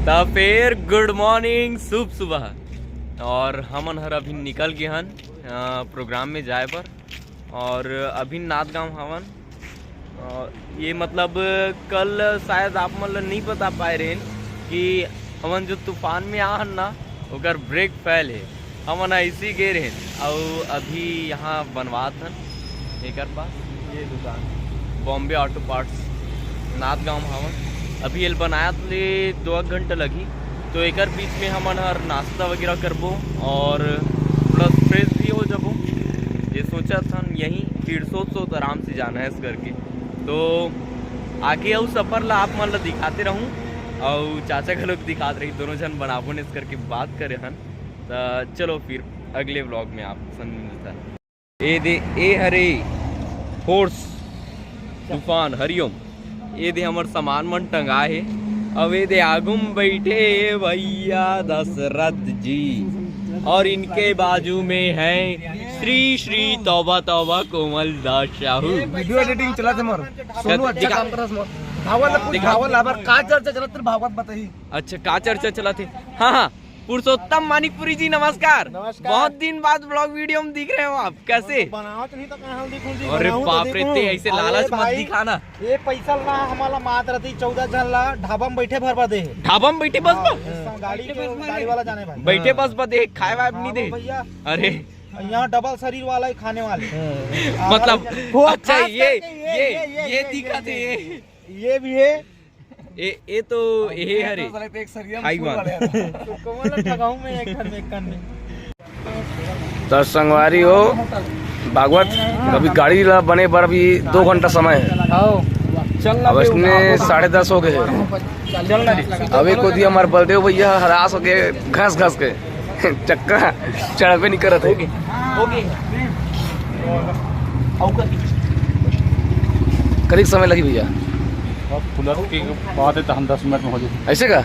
तो फिर good morning, शुभ सुबह। और हमन हर अभी निकल गए हन प्रोग्राम में जाए पर। और अभी नादगांव हवन। ये मतलब कल शायद आप मतलब नहीं बता पाए रहे कि हमन जो तूफान में आहन ना ओकर ब्रेक फेल है। हमन ऐसी गे रहे और अभी यहाँ बनवात हन एक पास ये दुकान बॉम्बे ऑटो पार्ट्स नादगांव हवन। अभी ये बनाया ले 2 घंटा लगी। तो एक बीच में हमन हर नाश्ता वगैरह करबो और प्लस फ्रेश भी हो जाबो। ये सोचा था यहीं 150 आराम से जाना है इस करके। तो आगे और सफ़र ला आप मन ला दिखाते रहूँ और चाचा का लोग दिखाते रही, दोनों जन बनाबो ने इस करके बात करे हन। तो चलो फिर अगले व्लॉग में आप सन मिलता है। ए हरे फोर्स तूफान हरिओम। ये दे हमर सामान मन टंगा है। अब ये दे आगुम बैठे भैया दशरथ जी और इनके बाजू में है श्री श्री तौबा तौबा कोमल दास साहू। वीडियो एडिटिंग चला थे मोर सोनू अच्छा काम करस मोर भावल आबर का चर्चा चलत रे भागवत बताई। अच्छा का चर्चा चला थे। हाँ पुरुषोत्तम मानिकपुरी जी नमस्कार। बहुत दिन बाद ब्लॉग वीडियो में दिख रहे हो आप, कैसे? बनावत नहीं तो कहां दिखूं जी। अरे बाप रे, ते ऐसे लालच मत दिखाना। ये पैसा ला हमारा मात रहती 14 जन ला ढाबा में बैठे भरवा दे। ढाबा में बैठे बस गाड़ी वाला जाने भाई बैठे बस दे खाए वाए नहीं दे भैया। अरे यहाँ डबल शरीर वाला ही खाने वाले मतलब अच्छा ये दिखा थे। ये भी है। ये तो ये हरे तो संगवारी हो भागवत अभी गाड़ी ला बने पर अभी 2 घंटा समय है। अब इसमें 10:30 हो गए हैं। अभी को दिया हमारे बलदेव भैया हरास हो गए घस घस के चक्का चढ़ावे नहीं करत है। करीब समय लगी भैया की बात है तो हम 10 मिनट में हो जाए ऐसे का।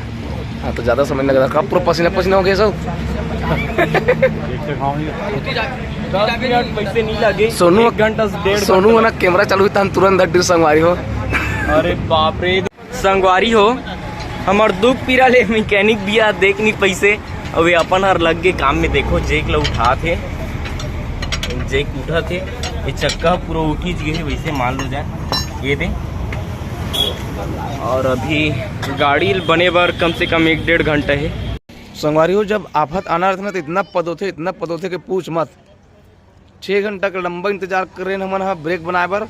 हाँ तो ज्यादा समय लग रहा है। पूरा पसीना पसीना हो गया सब। पैसे नहीं लगे। सोनू 1 घंटा से 1.5 सोनू ना कैमरा चालू हुई तुरंत हड्डी संगवारी हो। अरे बाप रे संगवारी हो हमार दुख पीरा ले मैकेनिक भी आ देख नहीं पैसे। अभी अपन हर लग गए काम में। देखो जेक ला उठा थे, जेक उठा थे। ये चक्का पूरा उठी गए वैसे मान लो जाए ये दे। और अभी गाड़ी बने बार कम से कम 1-1.5 घंटा है। संगवारी हो जब आफत आना रहता ना तो इतना पदो थे कि पूछ मत। 6 घंटा का लंबा इंतजार कर रहे हैं हम। हाँ ब्रेक बनाए पर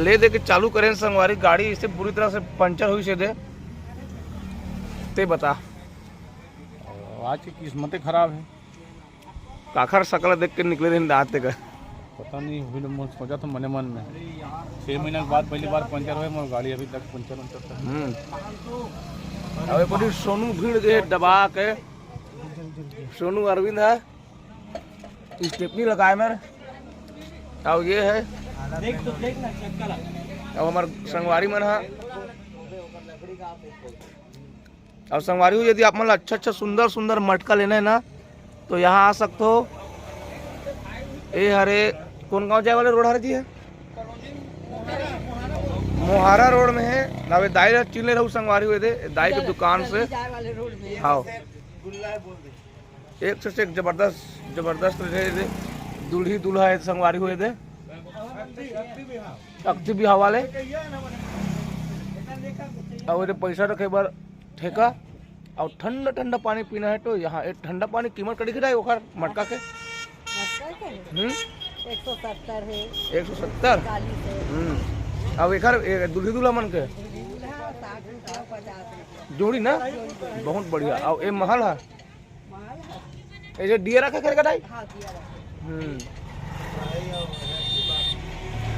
ले दे के चालू करें संगवारी गाड़ी इसे बुरी तरह से पंचर हुई से दे ते बता। आज की किस्मतें खराब है। काखर सकल देख के निकले थे आते का पता नहीं अभी सोचा था मन में 6 महीने के बाद पहली बार पंचर हुए मोर गाड़ी अभी तक पंचर अब बड़ी सोनू भीड़ गए दबा के। सोनू अरविंद है स्टेपनी लगाए मेरे। अब ये है अब हमारे संगवारी मन है। अब संगवारी हो यदि आप मतलब अच्छा सुंदर मटका लेना है ना तो यहाँ आ सकते हो। ये हरे कौन गांव जाए वाले रोड हरे जी है मोहारा रोड में है ना। दाई चिल्ले रहू संगवारी हुए थे दाई की दुकान से। हाँ एक से एक जबरदस्त रहे दूल्ही दूल्हा है संगवारी हुए थे अक्ति बिहार वाले। और पैसा रखे बार ठेका और ठंडा पानी पीना है तो यहाँ एक ठंडा पानी कीमत कड़ी खिलाए ओखर मटका के 170 है 170। अब एक दूल्ही दूल्हा मन के जोड़ी ना बहुत बढ़िया। और ये महल है ये दिया रखा कर कटाई।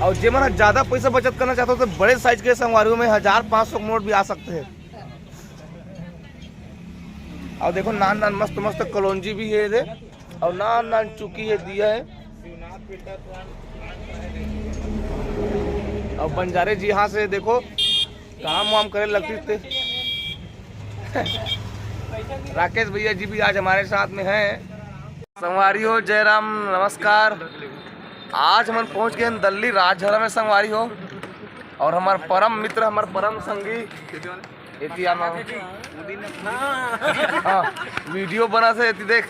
और जे मन ज्यादा पैसा बचत करना चाहते हो तो बड़े साइज के संगवारियों में 1500 नोट भी आ सकते हैं। और देखो नान मस्त कलौंजी भी है दे और नान चुकी है दिया है। और बंजारे जी यहाँ से देखो काम वाम करे लगती थे। राकेश भैया जी भी आज हमारे साथ में हैं। संगवारी हो जयराम नमस्कार। आज हम पहुँच गए दिल्ली राजहरा में संगवारी हो। और हमारे परम मित्र हमारे परम संगी वीडियो बना से देख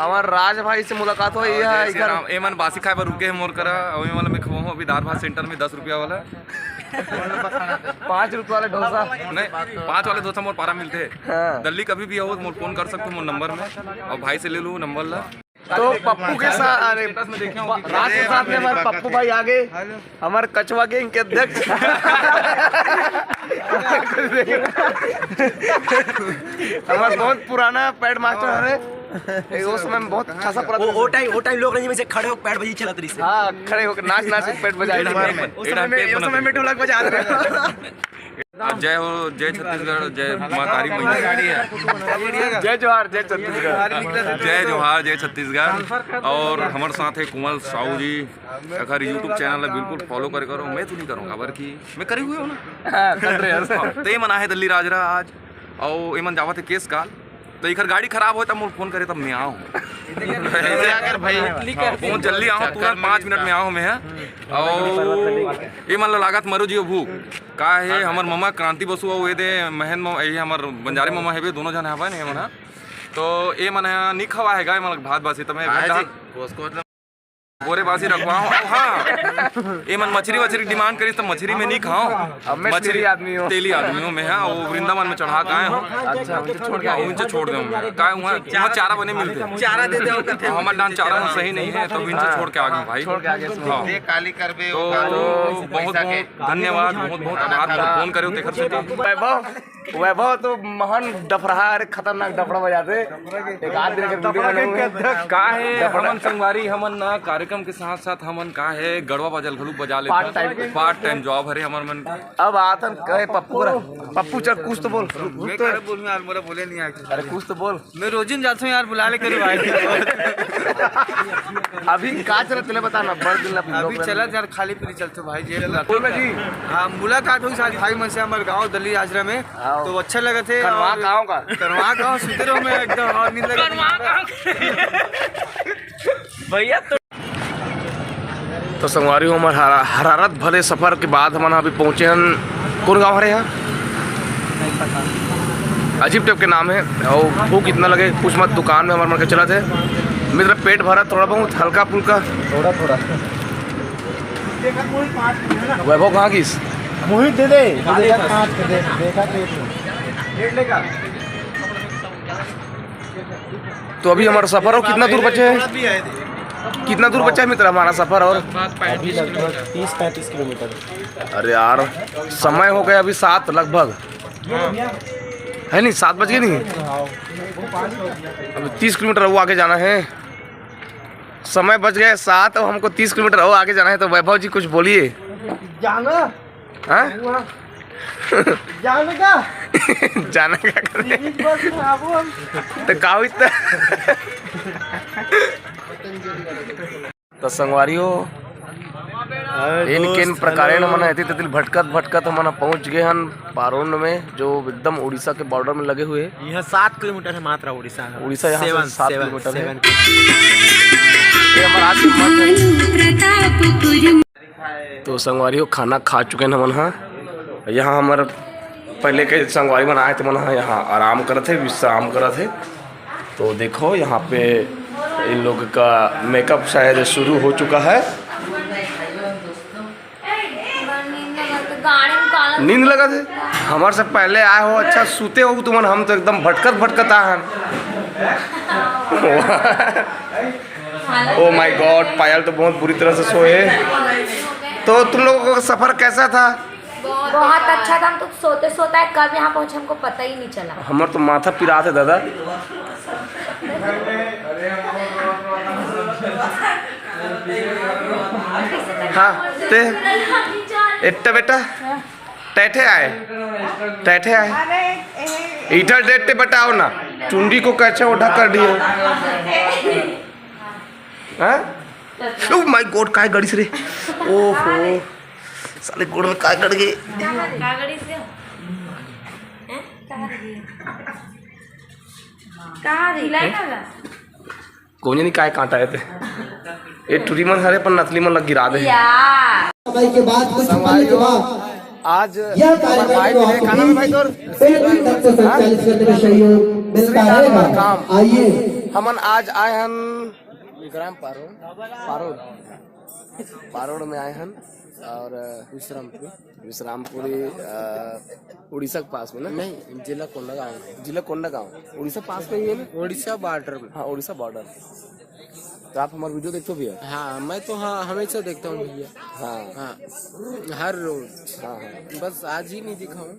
हमार राज भाई से मुलाकात हुई है इधर एमन बासी खाए पर रुके हैं मोर करा और वाला मैं खवाऊं अभी दाल भात सेंटर में 10 रुपया वाला 5 रुपये वाला डोसा नहीं 5 वाले डोसा मोर पारा मिलते हैं। हाँ। दिल्ली कभी भी आओ मोर फोन कर सकते हो मोर नंबर में और भाई से ले लो नंबर ला। तो पप्पू के साथ अरे राज के साथ में हमारे पप्पू भाई आगे हमारे कछुआ गैंग के अध्यक्ष हमारा बहुत पुराना पैड मास्टर है उस समय में बहुत अच्छा सा वो टाइम लोग रंजी में से खड़े होकर पैड बजी चलत रही से। हाँ खड़े होकर नाच पैड बजाए उस समय में ढोलक बजा रहे जय हो जय छत्तीसगढ़ जय माँ तारी मैया जय जोहार जय छत्तीसगढ़ जय जोहार जय छत्तीसगढ़। और हमारे साथ है कुमल साहू जी अगर यूट्यूब चैनल है बिल्कुल फॉलो करे करो। मैं तो नहीं करूँगा खबर की मैं करे हुए हो ना तो ये मना है दिल्ली राजरा आज और ये मन जावत है केस काल तो एक गाड़ी खराब हो तब मुझे फोन करे तब मैं आऊँ बहुत जल्दी आऊँ तुरंत 5 मिनट में आऊँ मैं और ये मान लो लागत मरो जी भूख का है हमार ममा क्रांति बसु हुए दे महन ये हमार बंजारी ममा है दोनों जन हवा नहीं मना तो ये मन नहीं खवा है गाय मन भात बासी तो मैं बोरे बासी रखवाऊँ। हाँ ये मन मछली डिमांड करी तो मछली में नहीं खाऊँ मछली आदमी तेली आदमियों में है वो वृंदावन में चढ़ा के आए हूँ। अच्छा उनसे छोड़ दूँ का वहाँ चारा बने मिलते चारा दे दे हमारे डांस चारा सही नहीं है तो इनसे छोड़ के आ गए भाई तो बहुत धन्यवाद बहुत आभार फोन करे वैभव तो महान डफरा है खतरनाक डफड़ा बजाते एक आदमी के वीडियो बनाऊंगा का है हमन संगवारी हमन ना कार्यक्रम के साथ साथ हमन का है गड़वा बजल घलू बजा लेते पार्ट टाइम जॉब हरे हमर मन अब आतन कहे पप्पू चल कुछ तो बोल मैं करे बोल यार मोरा बोले नहीं आके अरे कुछ तो बोल मैं रोजिन जाता हूं यार बुला ले करे भाई अभी का चला तूने बता ना बड़ दिन अभी चला यार खाली पीली चलते भाई जे बोल में जी हां मुलाकात हुई आज भाई मन से हमारे गांव दिल्ली आजरा में तो अच्छा लगा थे करवा गाँव सुते रहो मैं एकदम और नींद लगा भैया तो संगवारी हमारे हरारत भरे सफर के बाद हम अभी पहुँचे हैं कौन गाँव हरे यहाँ अजीब टाइप के नाम है और भूख इतना लगे कुछ मत दुकान में हमारे मन के चला थे मेरा पेट भरा थोड़ा बहुत हल्का फुल्का थोड़ा वैभव कहाँ की मोहित दे दे तो अभी हमारा सफर और कितना दूर बचे हैं कितना दूर बचा है मित्र हमारा सफर और 30-35 किलोमीटर। अरे यार समय हो गया अभी 7 लगभग है नहीं 7 बज गए नहीं अभी 30 किलोमीटर वो आगे जाना है समय बच गए 7 और हमको 30 किलोमीटर और आगे जाना है तो वैभव जी कुछ बोलिए जाना हाँ जाने का जाने का करे तो का इतना तो संगवारियों इन प्रकार मन तिल भटकत मन पहुंच गए हन पारोन में जो एकदम उड़ीसा के बॉर्डर में लगे हुए यहाँ 7 किलोमीटर है मात्र उड़ीसा यहाँ से 7 किलोमीटर है तो संगवारियों खाना खा चुके हैं मन यहाँ हमारे पहले के संगवारी बनाए थे मन यहाँ आराम कर थे विश्राम कर थे तो देखो यहाँ पे इन लोग का मेकअप शायद शुरू हो चुका है नींद लगा थे हमारे से पहले आए हो अच्छा सूते हो तुम हम तो एकदम भटकत आए ओ माय गॉड पायल तो बहुत बुरी तरह से सोए तो तुम लोगों का सफर कैसा था बहुत अच्छा था हम तो सोते है कब यहाँ पहुँचे हमको पता ही नहीं चला हमारा तो माथा पिरा थे दादा हाँ ते इट्टा बेटा टैठे आए इधर डेटे बताओ ना चुंडी को कैसे उठा कर दिए ओ माय गॉड काय गड़ी से रे ओहो साले गोड़ में काय गड़ गई कौन नहीं काय कांटा है ये टूरी मन हरे पर नकली मन लग गिरा दे के बाद कुछ के बाद आज भाई मिले खाना में भाई तोर बेहतरीन ढंग से संचालित करने में सहयोग मिलता रहेगा। आइए हमन आज आए हन ग्राम पारोड़ में आए हन और विश्रामपुरी उड़ीसा के पास में ना? नहीं, जिला कोंडागांव उड़ीसा पास में ही है ना? उड़ीसा बॉर्डर में। हाँ, उड़ीसा बॉर्डर। तो आप हमारे वीडियो देखते हो भैया? हाँ, मैं तो हाँ हमेशा देखता हूँ भैया। हाँ, हर रोज। हाँ, बस आज ही नहीं दिखा हूँ।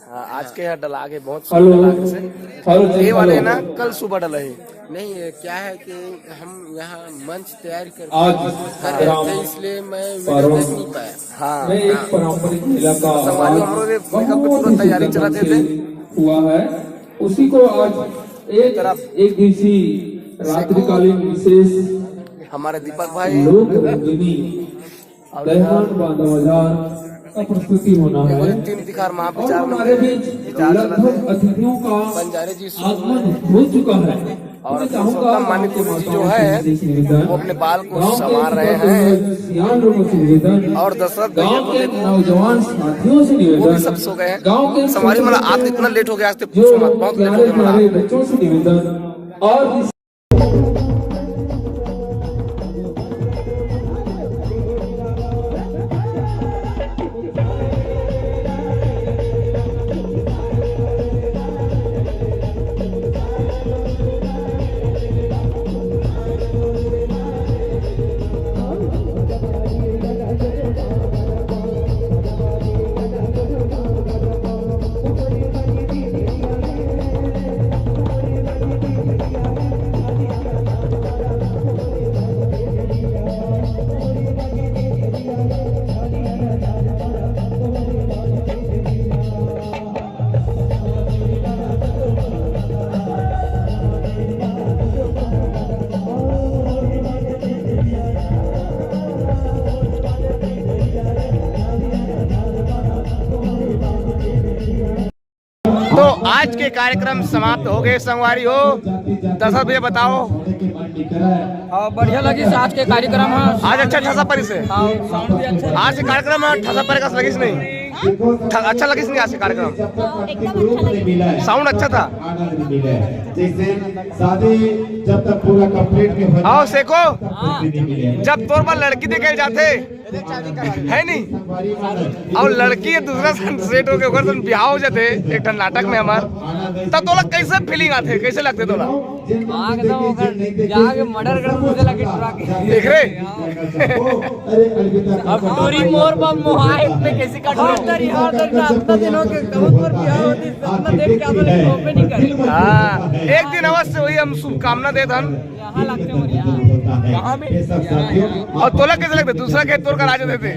हाँ, आज के यहाँ डला के बहुत सुंदर लगे से। ये वाले ना कल सुबह डले हैं। नहीं, क्या है कि हम यहाँ मंच तैयार करते हैं, इसलिए मैं वीडियो देख नहीं पाया। हाँ, संगवारी हमरो ने मेकअप की पूरा तैयारी चलाते थे हुआ है, उसी को आज एक दिवसीय रात्रिकालीन विशेष हमारे दीपक भाई लोक रंजनी दहन बाजार का प्रस्तुति होना है। तीन तिखार महाप्रचार हमारे बीच लगभग अतिथियों का बंजारे जी आगमन हो चुका है और मान्य गुरु जी जो है वो अपने बाल को संवार रहे हैं लोगों से निवेदन और दशरथ गाँव के नौजवान साथियों से वो भी निवेदन सब सो गए हैं। गाँव के सवारी मतलब आज इतना लेट हो गया, आज तो पूछो मत, बहुत लेट हो गया हमारे बच्चों से निवेदन और तो आज के कार्यक्रम समाप्त हो गए। संगवारी हो दशरथ भैया बताओ। बढ़िया लगी आज के कार्यक्रम। आज अच्छा ठसा परी से आज के कार्यक्रम ठसा परी का लगी नहीं? अच्छा लगी नहीं आज के कार्यक्रम? साउंड अच्छा था। जब तक पूरा कंप्लीट आओ सेको, जब तोर पर लड़की देखे जाते है नहीं और लड़की दूसरा सेट होके ओकर संग बियाह हो जाते एक नाटक में हमार, तब तोला कैसे फीलिंग आते, कैसे लगते तोला? जाके मर्डर कर मुझे लगे देख रहे अब टोरी मोर बम मोहाई पे कैसे काट रहा अपना दिनों के कब पर बियाह होती सपना देख के आदमी टोपे नहीं करे। हाँ, एक दिन अवश्य वही हम शुभकामना देत हन। यहाँ लगते हो यहाँ में और तोला कैसे लगते? दूसरा खेत तोड़ कर आ जाते थे।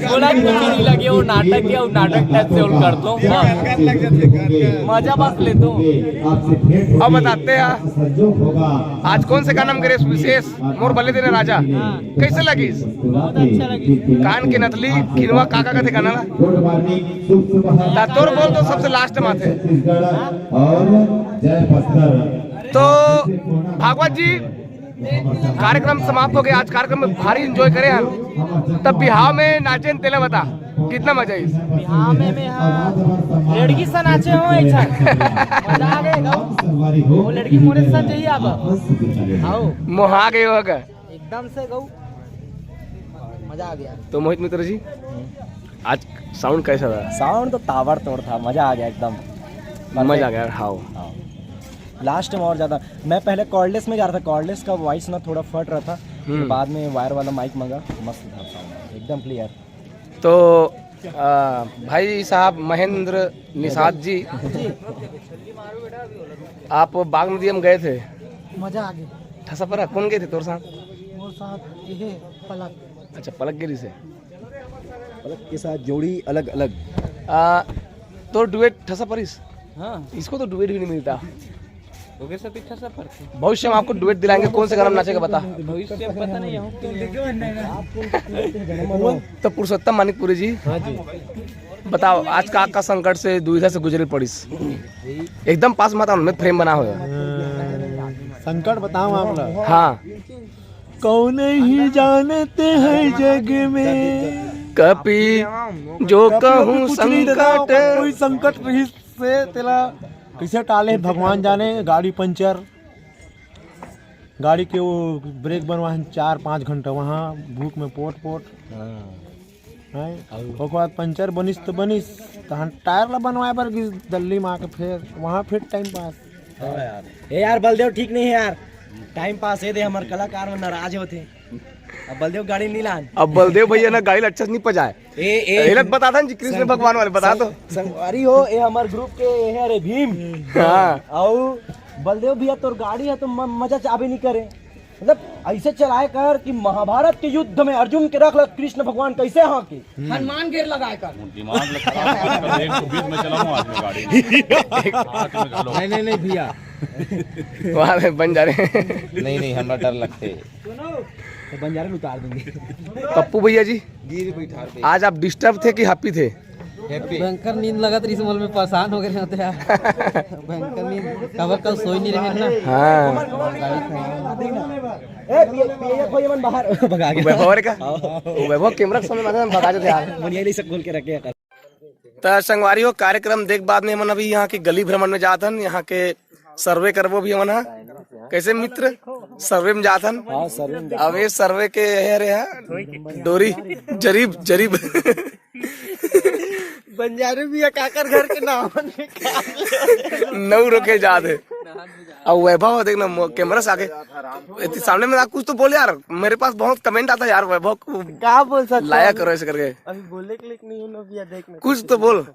बोला नहीं लगे वो नाटक किया, वो नाटक टाइप से कर दो मजा बस ले दो। अब बताते हैं आज कौन से गाना करे विशेष मोर बल्ले देने राजा कैसे लगी? बहुत अच्छा लगी। कान के नथली खिलवा काका का थे गाना तोर बोल तो सबसे लास्ट में थे। तो भागवत जी कार्यक्रम समाप्त हो गया। आज कार्यक्रम में भारी एंजॉय करे हम। तब बिहाव में नाचे तेला बता कितना मजा आई? बिहाव में लड़की से नाचे हो ऐसा मजा आ गए। वो लड़की मोरे साथ चाहिए आप आओ मोहा गए होगा एकदम से गौ मजा आ गया। तो मोहित मित्र जी आज साउंड कैसा था? साउंड तो ताबड़तोड़ था, मजा आ गया एकदम, मजा आ गया। हाउ लास्ट में और ज़्यादा। मैं पहले कॉर्डलेस में जा रहा था, कॉर्डलेस का वॉइस ना थोड़ा फट रहा था, तो बाद में वायर वाला माइक मंगा, मस्त था साउंड एकदम क्लियर। तो भाई साहब महेंद्र निषाद जी आप बाग नदी में गए थे, मजा आ गया। ठसा परा कौन गए थे तोर साथ? और साथ ये पलक। अच्छा, पलक गिरी से। पलक के साथ जोड़ी अलग अलग। तो डुएट ठसा परिस? हाँ, इसको तो डुएट भी नहीं मिलता। ठसा पर भविष्य में आपको डुएट दिलाएंगे। कौन से गाना नाचेगा बता? भविष्य पता नहीं तो पुरुषोत्तम मानिकपुरी जी बताओ आज का संकट से दुविधा से गुजरे पड़िस? एकदम पास माता उनमें फ्रेम बना हुआ संकट बताऊं आप लोग? हाँ, कौन ही जानते हैं जग में कपी जो कहूँ संकट कोई संकट रही से तेरा कैसे टाले भगवान जाने। गाड़ी पंचर, गाड़ी के वो ब्रेक बनवा 4-5 घंटा वहाँ भूख में पोट ओकर बाद पंचर बनिस तो बनिस तहन टायर ला बनवाए पर दिल्ली में आके फिर टाइम पास। यार बलदेव ठीक नहीं है यार, टाइम पास है दे हमारे कलाकार में नाराज होते। अब बलदेव गाड़ी नहीं लान। अब बलदेव भैया ना गाड़ी अच्छा नहीं पजाए। ए बता था कृष्ण भगवान वाले बता तो संगवारी हो ये हमारे ग्रुप के है रे भीम। हाँ और बलदेव भैया तोर गाड़ी है तो मजा चाबे नहीं करे, मतलब ऐसे चलाए कर कि महाभारत के युद्ध में अर्जुन के रख कृष्ण भगवान कैसे हाँ के हनुमान गिर लगाए कर दिमाग लगा 120 में चलाऊं आज में गाड़ी। नहीं भैया वहाँ बन जा रहे नहीं हमें डर लगते तो बंजारे उतार देंगे। पप्पू भैया जी आज आप डिस्टर्ब थे कि हैप्पी थे? भयंकर नींद लगा इस उम्र में परेशान हो गए होते यार। भयंकर नींद कल सोई नहीं रहे ना। हाँ बाहर भगा के वैभव कैमरा सामने भगा देते यार मुनिया नहीं सब खोल के रखे। तो संगवारी कार्यक्रम देख बाद में हम अभी यहाँ के गली भ्रमण में जातन, यहाँ के सर्वे करबो भी हमन कैसे मित्र सर्वे में जातन। अब ये सर्वे के है डोरी जरीब बंजारे भी काकर घर के नाम नौ रोके जात है। अब वैभव देखना कैमरा से आगे सामने में कुछ तो बोल यार, मेरे पास बहुत कमेंट आता है यार वैभव को क्या बोल सकते लाया करो ऐसे करके। अभी बोलने के लिए नहीं होना भैया देखना कुछ तो बोल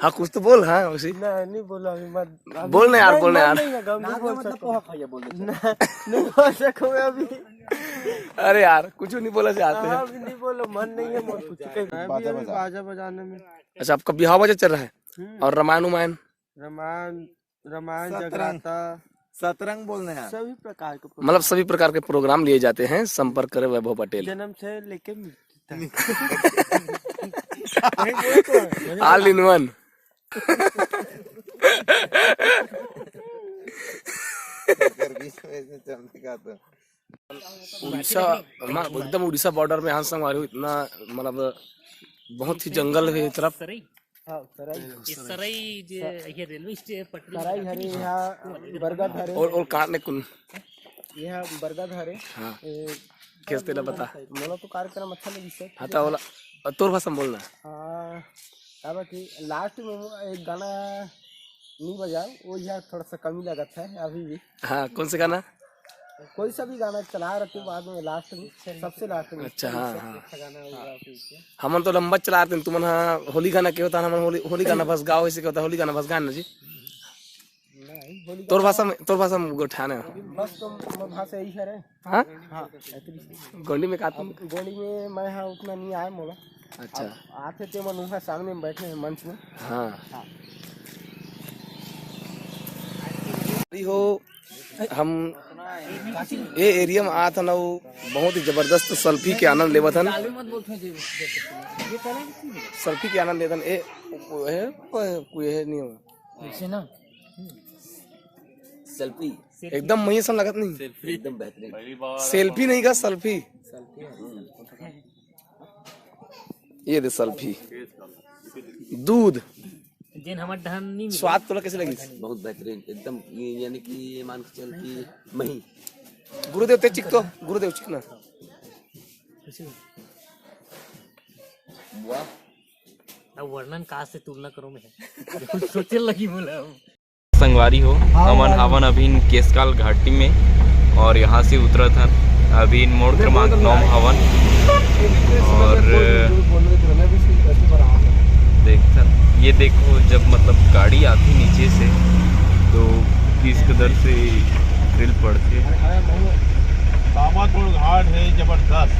हाँ कुछ तो बोल। हाँ उसी नहीं बोला अभी बोलने यार नहीं बोल सको अभी। अरे यार कुछ नहीं बोला से आते हैं नहीं बोलो मन नहीं है मोर कुछ बाजा बजाने में। अच्छा आपका बिहार बजा चल रहा है और रामायण जगराता सतरंग बोलने हैं सभी प्रकार के मतलब सभी प्रकार के प्रोग्राम लिए जाते हैं। संपर्क करें वैभव पटेल जन्म से लेके ऑल इन वन। उड़ीसा एकदम उड़ीसा बॉर्डर में यहाँ संगवारी इतना मतलब बहुत ही जंगल है तरफ। और काटने कुन यह बरगद हरे। हाँ कैसे तेरा बता मोला तो कार्यक्रम अच्छा लगी सर। हाँ तो बोला तोर भाषा में बोलना। अब कि लास्ट में एक गाना नहीं बजा वो यार थोड़ा सा कमी लगा था अभी भी। हाँ कौन से गाना? कोई सा भी गाना चला रहे बाद में लास्ट में सबसे लास्ट में। अच्छा हाँ हम तो लंबा चला रहे तुम होली गाना क्या होता है? होली गाना बस गाओ ऐसे क्या होता है? होली गाना बस गाना जी तोर भाषा में गोठाना बस तो भाषा यही है रे। हाँ हाँ गोंडी में का गोंडी में मैं हाँ उतना नहीं आया मोला। अच्छा आते थे मन वहाँ सामने में बैठे हैं मंच में। हाँ हो हम ये एरिया में आया था ना बहुत ही जबरदस्त सेल्फी के आनंद लेवा था। सेल्फी के आनंद लेता ए कोई है नहीं हो सेल्फी एकदम मही सन लगत नहीं एकदम बेहतरीन सेल्फी नहीं का सेल्फी ये दे सेल्फी दूध स्वाद तो कैसे लगी? बहुत बेहतरीन एकदम यानी कि ये मान के चल कि मही गुरुदेव ते चिक तो गुरुदेव चिक ना वाह वर्णन कहाँ से तुलना करूं मैं सोचने लगी बोला। संगवारी हो अमन हवन अभी केसकाल घाटी में और यहाँ से उतरा था अभी मोड़ क्रमांक 9 हवन और देखता ये देखो जब मतलब गाड़ी आती नीचे से तो किस कदर से ड्रिल पड़ते घाट है जबरदस्त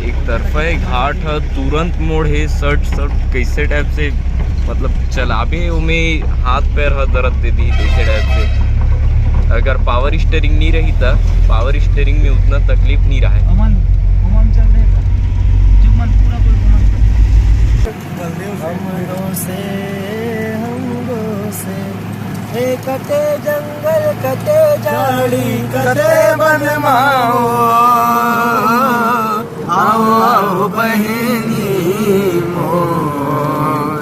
एक तरफा है घाट है तुरंत मोड़ है सट कैसे टाइप से मतलब चलावे में हाथ पैर है दर्द दे दी जैसे टाइप से। अगर पावर स्टीयरिंग नहीं रही था पावर स्टीयरिंग में उतना तकलीफ नहीं रहा है। कटे जंगल कटे झाड़ी कटे वन माओ आओ आओ बहिनी मोर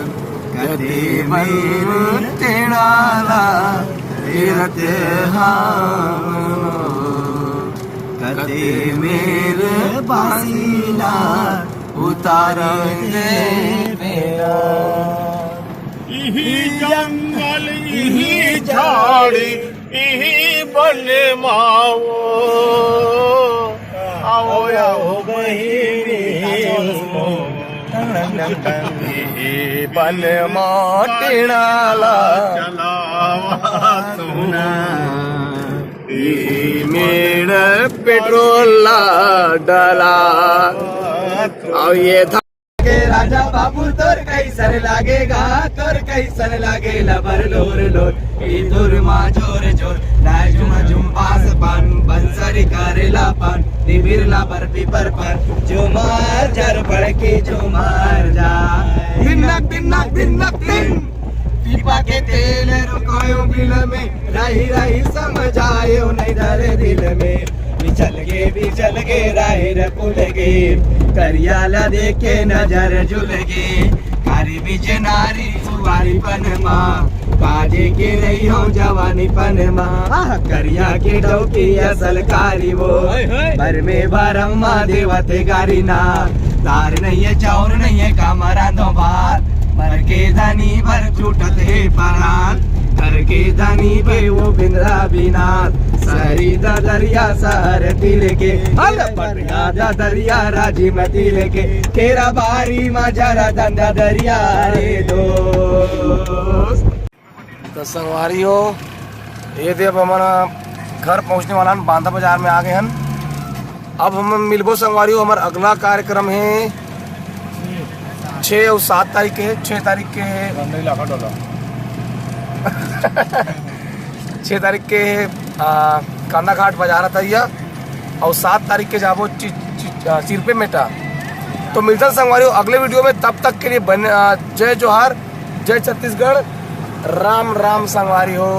कदे मयूर तेणाला फिरते हाँ कदे मेरे बासीला उतारेंगे मेरा यही जंगल यही झाड़ी यही बन माओ आओ आओ बहिनी यही बन माटिणाला चलावा सुना मेड़ पेट्रोल डाला और ये था के राजा बाबू तोर कैसन लागेगा तोर कैसन लागेला बर लोर लोर इधर मा जोर जोर नाजुम जुम पास पान बंसरी करेला पान निबिरला पर पीपर पर जो मार जर पड़ के जो मार जा दिनक दिनक दिनक दिन पीपा के तेल रुकायो बिल में रही रही समझायो नहीं धरे दिल में बिचल गे राहिर पुल गे करियाला देखे नजर झुल गे कारी बीच नारी सुवारी पनमा बाजे के रही हो जवानी पनमा करिया के डौकी असल कारी वो भर में भरम्मा देवते गारी ना तार नहीं है चौर नहीं है कामरा दो बार मर के धनी भर छूटत है परान कर के धनी पे वो बिंद्रा बिना सरी दरिया सहर तिल के पटिया दरिया राजी मतिल के केरा बारी मजरा दंदा दरिया रे दोस्त। तो संगवारी हो ये देव हमारा घर पहुंचने वाला बांधा बाजार में आ गए हैं। अब हम मिलबो संगवारी हो। हमारा अगला कार्यक्रम है 6 और 7 तारीख के 6 तारीख के 6 तारीख के कांदा घाट बाजार था यह और 7 तारीख के जाबो चिरपे मेटा। तो मिलता संगवारी हो अगले वीडियो में। तब तक के लिए जय जोहार जय छत्तीसगढ़ राम राम संगवारी हो।